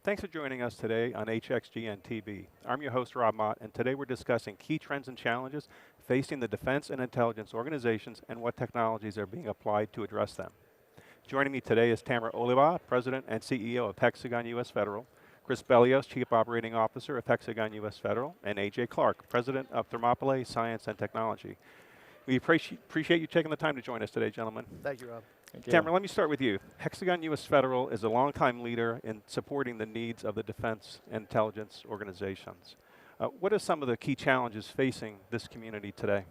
Thanks for joining us today on HXGN TV. I'm your host, Rob Mott, and today we're discussing key trends and challenges facing the defense and intelligence organizations and what technologies are being applied to address them. Joining me today is Tamara Oliva, President and CEO of Hexagon US Federal, Chris Bellios, Chief Operating Officer of Hexagon US Federal, and AJ Clark, President of Thermopylae Science and Technology. We appreciate you taking the time to join us today, gentlemen. Thank you, Rob. Thank you. Tamara, let me start with you. Hexagon US Federal is a longtime leader in supporting the needs of the defense and intelligence organizations. What are some of the key challenges facing this community today?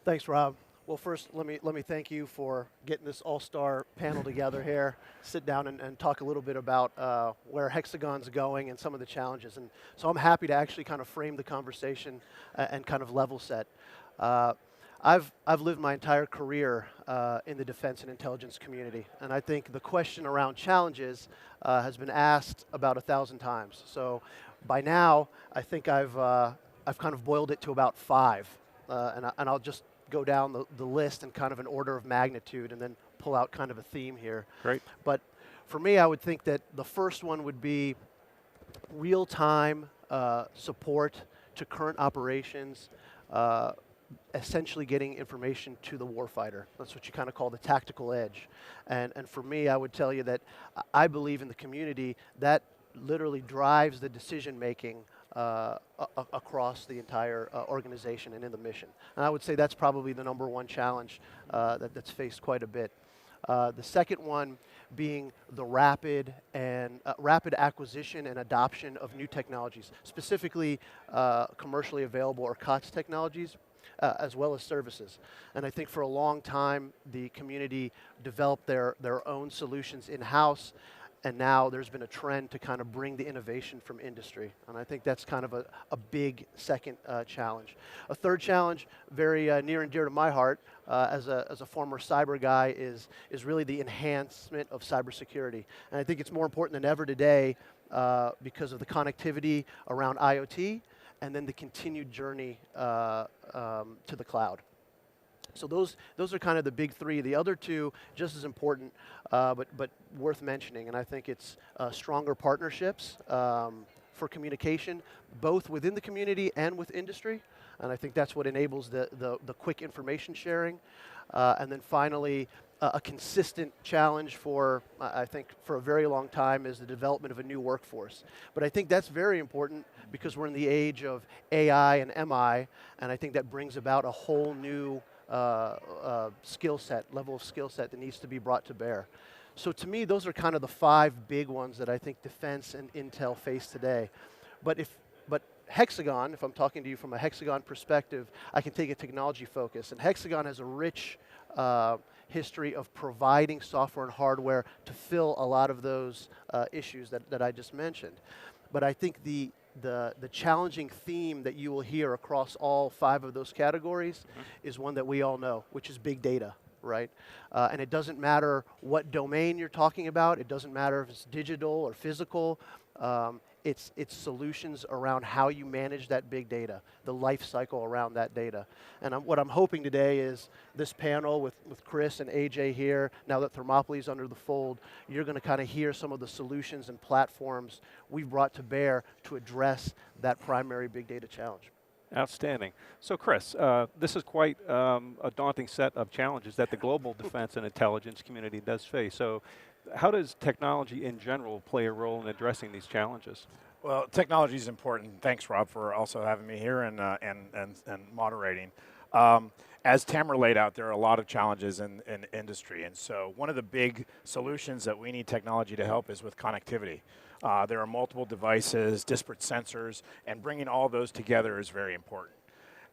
Thanks, Rob. Well, first, let me thank you for getting this all-star panel together here, sit down and talk a little bit about where Hexagon's going and some of the challenges. And so I'm happy to actually kind of frame the conversation and kind of level set. I've lived my entire career in the defense and intelligence community, and I think the question around challenges has been asked about 1,000 times. So by now, I think I've kind of boiled it to about 5, and I'll just go down the list in kind of an order of magnitude and then pull out kind of a theme here. Great. But for me, I would think that the first one would be real-time support to current operations, essentially getting information to the warfighter. That's what you kind of call the tactical edge. And for me, I would tell you that I believe in the community that literally drives the decision making across the entire organization and in the mission. And I would say that's probably the #1 challenge that's faced quite a bit. The second one being the rapid acquisition and adoption of new technologies, specifically commercially available or COTS technologies, as well as services. And I think for a long time, the community developed their own solutions in-house, and now there's been a trend to kind of bring the innovation from industry. And I think that's kind of a big second challenge. A third challenge, very near and dear to my heart, as a former cyber guy, is really the enhancement of cybersecurity. And I think it's more important than ever today because of the connectivity around IoT, and then the continued journey to the cloud. So those are kind of the big 3. The other 2, just as important, but worth mentioning, and I think it's stronger partnerships for communication, both within the community and with industry, and I think that's what enables the quick information sharing. And then finally, a consistent challenge for, I think, for a very long time is the development of a new workforce. But I think that's very important because we're in the age of AI and MI, and I think that brings about a whole new skill set, level of skill set that needs to be brought to bear. So to me, those are kind of the 5 big ones that I think defense and intel face today. But Hexagon, if I'm talking to you from a Hexagon perspective, I can take a technology focus. And Hexagon has a rich history of providing software and hardware to fill a lot of those issues that I just mentioned. But I think the challenging theme that you will hear across all 5 of those categories is one that we all know, which is big data, right? And it doesn't matter what domain you're talking about. It doesn't matter if it's digital or physical. It's solutions around how you manage that big data, the life cycle around that data. And what I'm hoping today is this panel with Chris and AJ here, now that Thermopylae is under the fold, you're going to kind of hear some of the solutions and platforms we've brought to bear to address that primary big data challenge. Outstanding. So Chris, this is quite a daunting set of challenges that the global defense and intelligence community does face. So how does technology in general play a role in addressing these challenges? Well, technology is important. Thanks, Rob, for also having me here and moderating. As Tamara laid out, there are a lot of challenges in industry, and so one of the big solutions that we need technology to help is with connectivity. There are multiple devices, disparate sensors, and bringing all those together is very important.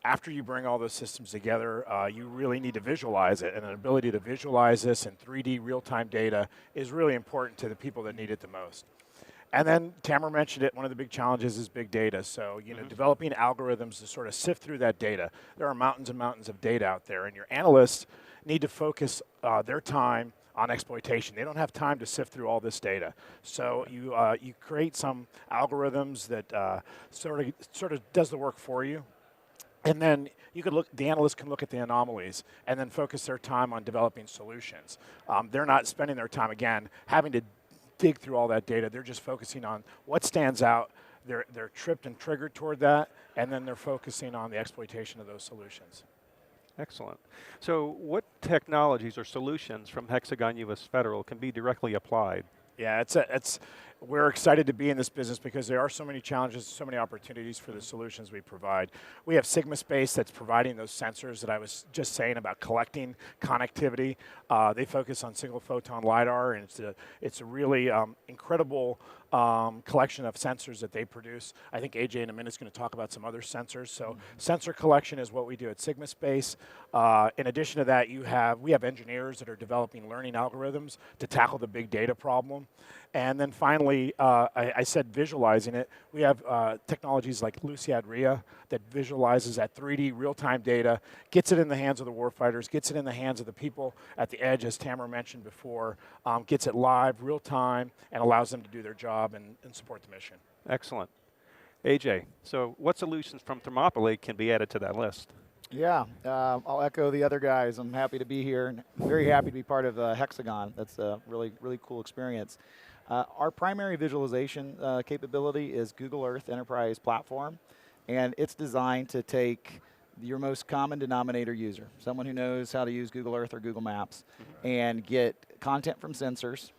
After you bring all those systems together, you really need to visualize it, and an ability to visualize this in 3D real-time data is really important to the people that need it the most. And then Tamara mentioned it, one of the big challenges is big data. So, developing algorithms to sort of sift through that data. There are mountains and mountains of data out there, and your analysts need to focus their time on exploitation. They don't have time to sift through all this data. So you create some algorithms that sort of does the work for you. And then the analysts can look at the anomalies and then focus their time on developing solutions. They're not spending their time, again, having to dig through all that data. They're just focusing on what stands out. They're tripped and triggered toward that, and then they're focusing on the exploitation of those solutions. Excellent. So what technologies or solutions from Hexagon US Federal can be directly applied? Yeah, we're excited to be in this business because there are so many challenges, so many opportunities for the solutions we provide. We have Sigma Space that's providing those sensors that I was just saying about collecting connectivity. They focus on single photon LiDAR, and it's a really incredible collection of sensors that they produce. I think AJ in a minute is going to talk about some other sensors. So sensor collection is what we do at Sigma Space. In addition to that, we have engineers that are developing learning algorithms to tackle the big data problem. And then finally, I said visualizing it. We have technologies like Luciad RIA that visualizes that 3D real-time data, gets it in the hands of the warfighters, gets it in the hands of the people at the edge, as Tamara mentioned before, gets it live, real-time, and allows them to do their job and support the mission. Excellent. AJ, so what solutions from Thermopylae can be added to that list? Yeah, I'll echo the other guys. I'm happy to be here and very happy to be part of Hexagon. That's a really, really cool experience. Our primary visualization capability is Google Earth Enterprise Platform, and it's designed to take your most common denominator user, someone who knows how to use Google Earth or Google Maps, and get content from sensors,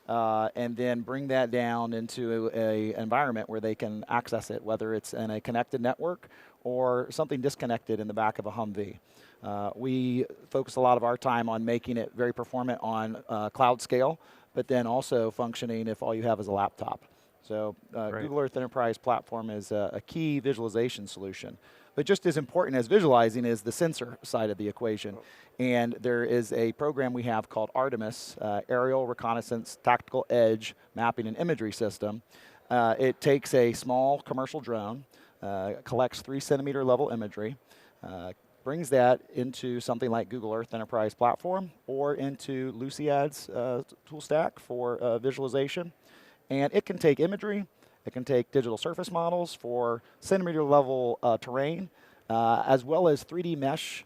and then bring that down into an environment where they can access it, whether it's in a connected network or something disconnected in the back of a Humvee. We focus a lot of our time on making it very performant on cloud scale, but then also functioning if all you have is a laptop. So Google Earth Enterprise Platform is a key visualization solution. But just as important as visualizing is the sensor side of the equation. And there is a program we have called Artemis, Aerial Reconnaissance Tactical Edge Mapping and Imagery System. It takes a small commercial drone, collects 3-centimeter level imagery, brings that into something like Google Earth Enterprise Platform or into Luciad's tool stack for visualization. And it can take imagery, it can take digital surface models for centimeter level terrain, as well as 3D mesh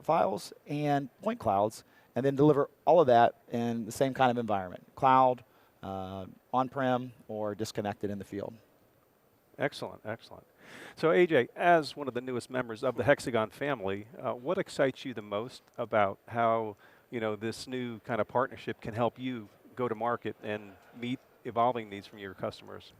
files and point clouds, and then deliver all of that in the same kind of environment, cloud, on-prem, or disconnected in the field. Excellent, excellent. So AJ, as one of the newest members of the Hexagon family, what excites you the most about how this new kind of partnership can help you go to market and meet evolving needs from your customers?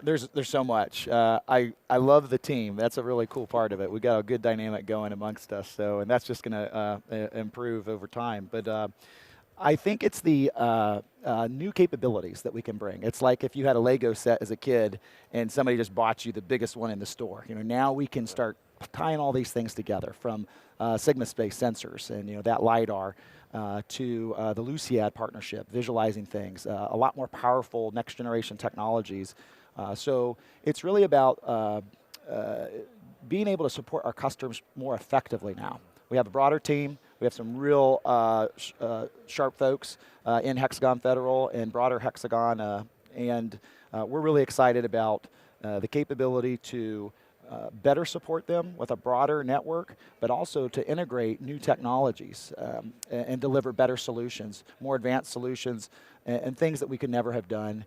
There's so much. I love the team. That's a really cool part of it. We got a good dynamic going amongst us, and that's just going to improve over time. But I think it's the new capabilities that we can bring. It's like if you had a Lego set as a kid and somebody just bought you the biggest one in the store. Now we can start tying all these things together, from Sigma Space sensors and that LiDAR to the Luciad partnership, visualizing things, a lot more powerful next generation technologies. So it's really about being able to support our customers more effectively now. We have a broader team. We have some real sharp folks in Hexagon Federal and broader Hexagon, and we're really excited about the capability to better support them with a broader network, but also to integrate new technologies and deliver better solutions, more advanced solutions, and things that we could never have done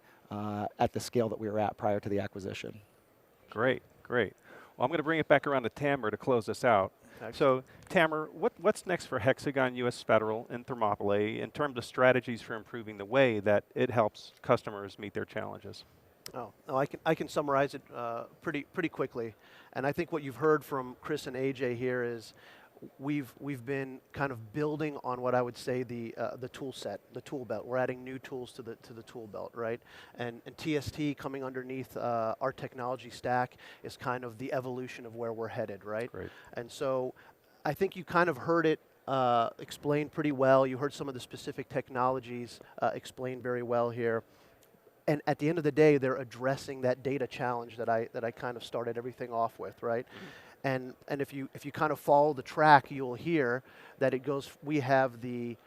at the scale that we were at prior to the acquisition. Great, great. Well, I'm going to bring it back around to Tamara to close this out. Excellent. So, Tamara, what's next for Hexagon US Federal and Thermopylae in terms of strategies for improving the way that it helps customers meet their challenges? Oh, no, I can summarize it pretty quickly. And I think what you've heard from Chris and AJ here is we've been kind of building on what I would say the tool set, the tool belt. We're adding new tools to the tool belt, right? And TST coming underneath our technology stack is kind of the evolution of where we're headed, right? Great. And so I think you kind of heard it explained pretty well. You heard some of the specific technologies explained very well here. And at the end of the day, they're addressing that data challenge that I kind of started everything off with, right? And if you kind of follow the track, you'll hear that it goes. We have the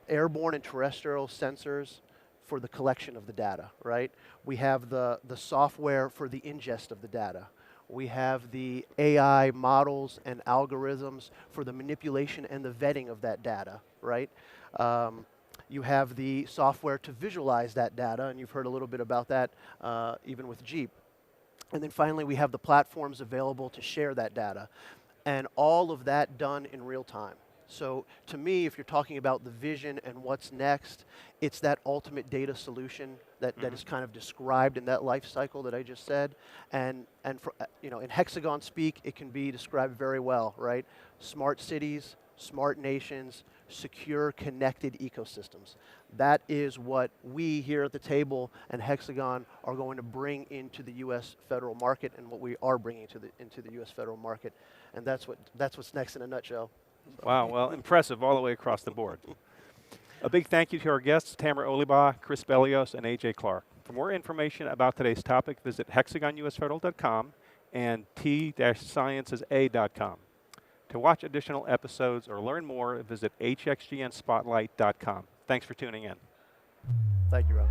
airborne and terrestrial sensors for the collection of the data, right? We have the software for the ingest of the data. We have the AI models and algorithms for the manipulation and the vetting of that data, right? You have the software to visualize that data, and you've heard a little bit about that even with Jeep. And then finally, we have the platforms available to share that data. And all of that done in real time. So to me, if you're talking about the vision and what's next, it's that ultimate data solution that is kind of described in that life cycle that I just said. And for, in Hexagon speak, it can be described very well, right? Smart cities, smart nations, secure, connected ecosystems. That is what we here at the table and Hexagon are going to bring into the US federal market, and what we are bringing into the US federal market. And that's what's next in a nutshell. Wow, well, impressive all the way across the board. A big thank you to our guests, Tamara Oliba, Chris Bellios, and AJ Clark. For more information about today's topic, visit hexagonusfederal.com and t-sciencesa.com. To watch additional episodes or learn more, visit hxgnspotlight.com. Thanks for tuning in. Thank you, Rob.